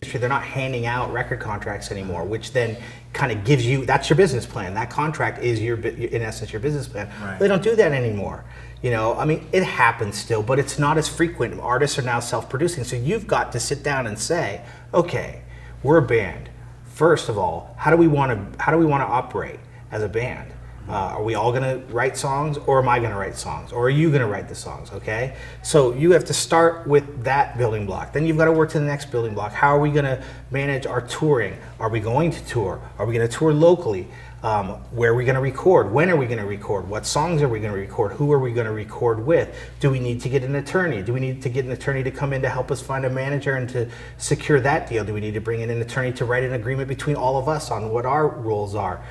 industry, they're not handing out record contracts anymore, which then kind of gives you, that's your business plan. That contract is in essence, your business plan. Right. They don't do that anymore. You know, I mean, it happens still, but it's not as frequent. Artists are now self-producing. So you've got to sit down and say, okay, we're a band. First of all, how do we want to operate as a band? Are we all going to write songs, or am I going to write songs, or are you going to write the songs? Okay, so you have to start with that building block. Then you've got to work to the next building block. How are we going to manage our touring? Are we going to tour? Are we going to tour locally? Where are we going to record? When are we going to record? What songs are we going to record? Who are we going to record with? Do we need to get an attorney? Do we need to get an attorney to come in to help us find a manager and to secure that deal? Do we need to bring in an attorney to write an agreement between all of us on what our rules are?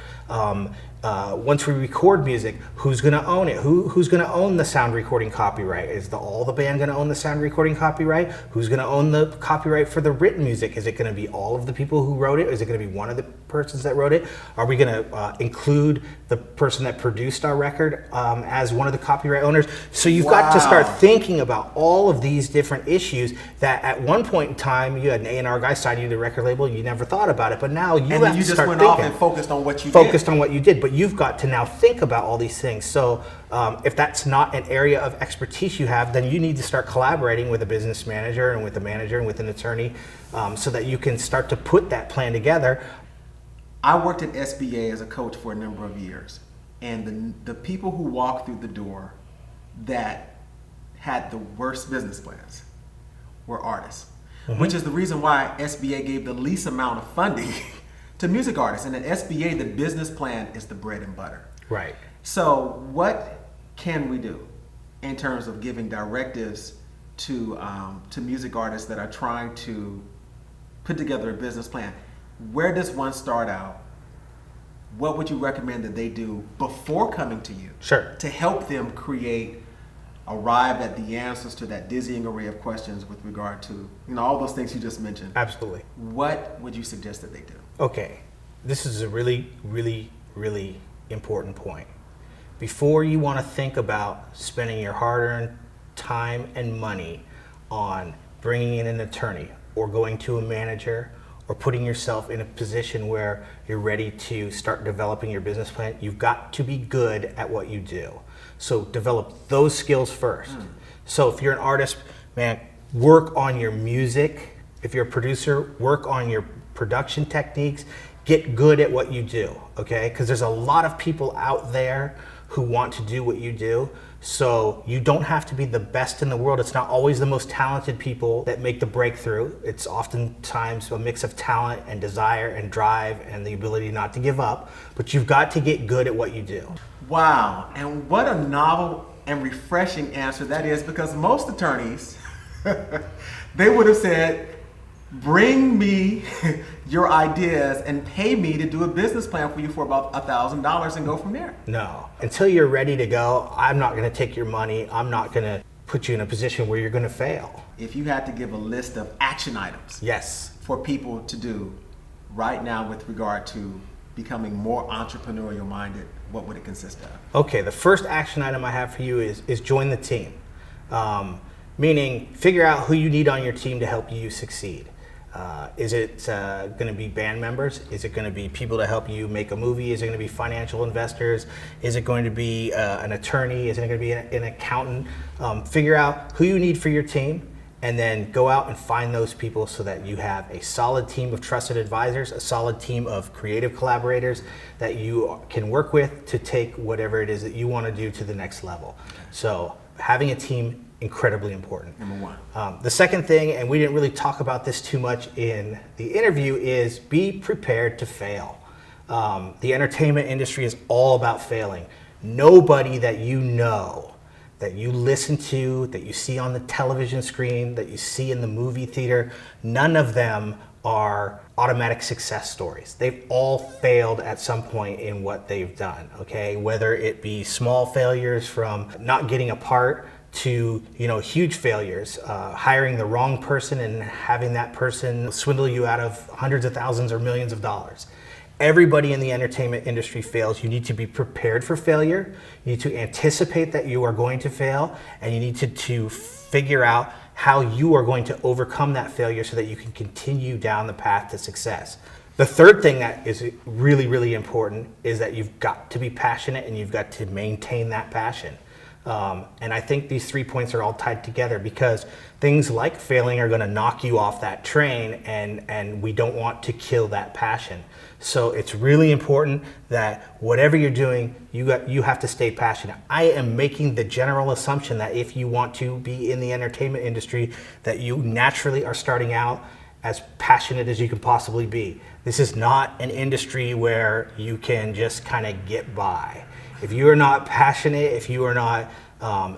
Once we record music, who's going to own it? Who's going to own the sound recording copyright? Is all the band going to own the sound recording copyright? Who's going to own the copyright for the written music? Is it going to be all of the people who wrote it? Is it going to be one of the persons that wrote it? Are we going to include the person that produced our record as one of the copyright owners? So you've got to start thinking about all of these different issues that at one point in time you had an A&R guy sign you to the record label, you never thought about it, but now you have to start thinking. And you just went off and focused on what you did. Focused on what you did, but you've got to now think about all these things. So if that's not an area of expertise you have, then you need to start collaborating with a business manager and with a manager and with an attorney so that you can start to put that plan together. I worked at SBA as a coach for a number of years, and the people who walked through the door that had the worst business plans were artists, which is the reason why SBA gave the least amount of funding to music artists. And at SBA, the business plan is the bread and butter. Right. So what can we do in terms of giving directives to music artists that are trying to put together a business plan? Where does one start out? What would you recommend that they do before coming to you? Sure. To help them arrive at the answers to that dizzying array of questions with regard to, all those things you just mentioned. Absolutely. What would you suggest that they do? Okay, this is a really, really, really important point. Before you want to think about spending your hard-earned time and money on bringing in an attorney or going to a manager or putting yourself in a position where you're ready to start developing your business plan, you've got to be good at what you do. So develop those skills first. So if you're an artist, man, work on your music. If you're a producer, work on your production techniques. Get good at what you do, okay? Because there's a lot of people out there who want to do what you do. So you don't have to be the best in the world. It's not always the most talented people that make the breakthrough. It's oftentimes a mix of talent and desire and drive and the ability not to give up. But you've got to get good at what you do. Wow, and what a novel and refreshing answer that is, because most attorneys, they would have said, bring me your ideas and pay me to do a business plan for you for about $1,000 and go from there. No, until you're ready to go, I'm not gonna take your money. I'm not gonna put you in a position where you're gonna fail. If you had to give a list of action items Yes. for people to do right now with regard to becoming more entrepreneurial minded, what would it consist of? Okay, the first action item I have for you is join the team. Meaning figure out who you need on your team to help you succeed. Is it going to be band members? Is it going to be people to help you make a movie? Is it going to be financial investors? Is it going to be an attorney? Is it going to be an accountant? Figure out who you need for your team, and then go out and find those people so that you have a solid team of trusted advisors, a solid team of creative collaborators that you can work with to take whatever it is that you want to do to the next level. So having a team, incredibly important. Number one. The second thing, and we didn't really talk about this too much in the interview, is be prepared to fail. The entertainment industry is all about failing. Nobody that you know, that you listen to, that you see on the television screen, that you see in the movie theater, none of them are automatic success stories. They've all failed at some point in what they've done, okay? Whether it be small failures from not getting a part to huge failures, hiring the wrong person and having that person swindle you out of hundreds of thousands or millions of dollars. Everybody in the entertainment industry fails. You need to be prepared for failure. You need to anticipate that you are going to fail, and you need to figure out how you are going to overcome that failure so that you can continue down the path to success. The third thing that is really, really important is that you've got to be passionate and you've got to maintain that passion. And I think these 3 points are all tied together because things like failing are going to knock you off that train, and we don't want to kill that passion. So it's really important that whatever you're doing, you have to stay passionate. I am making the general assumption that if you want to be in the entertainment industry, that you naturally are starting out as passionate as you can possibly be. This is not an industry where you can just kind of get by. If you are not passionate, if you are not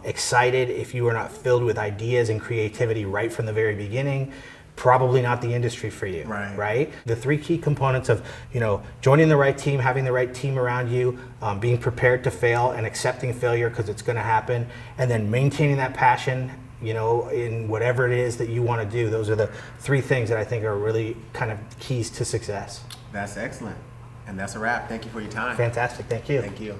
excited, if you are not filled with ideas and creativity right from the very beginning, probably not the industry for you, right? The 3 key components of, joining the right team, having the right team around you, being prepared to fail and accepting failure because it's going to happen, and then maintaining that passion, in whatever it is that you want to do. Those are the 3 things that I think are really kind of keys to success. That's excellent. And that's a wrap. Thank you for your time. Fantastic. Thank you. Thank you.